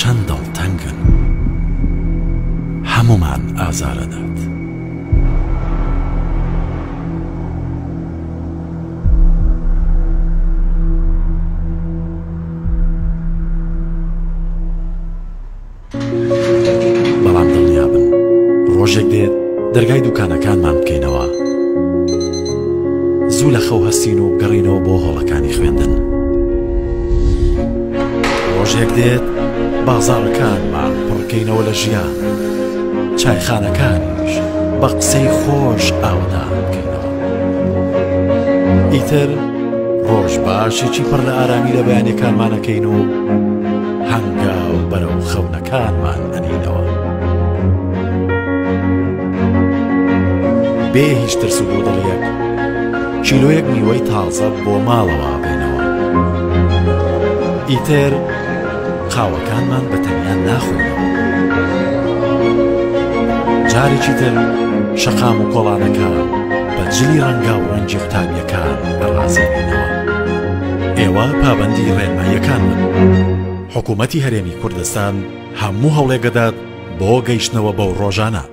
چەند دڵتەنگن هەمومان ئازارەدات. بەڵام دڵنیابن ڕۆژێک دێت دەرگای دوکانەکانمان بکەینەوە، زوو لە خەو هەستین و بگەڕینەوە بۆ هۆڵەکانی خوێندن. ڕۆژێک دێت بازاڕەکانمان پڕکەینەوە لە ژیان، چایخانەکانیش بە قسەی خۆش ئاودان بکەینەوە. ئیتر ڕۆژ باشێکی پڕ لە ئارامی لە بەیانەکانمانەکەین و هەنگاو بەرەو خەونەکانمان ئەنینەوە. بێ هیچ ترس و بۆدڵیەک کیلۆیەک میوەی تازە بۆ ماڵەوە بێنەوە. ئیتر قاوەکانمان بە تەنیا ناخۆینەوە. جارێکی تر شەقام و کۆڵانەکان بە جلی ڕەنگا و ڕەنجی قوتابیەکان بەڕازێنینەوە. ئێوە پابەندی ڕێنماییەکان من. حکوومەتی هەرێمی کوردستان هەموو هەوڵێک دەدات بۆ گەیشتنەوە بەو ڕۆژانە.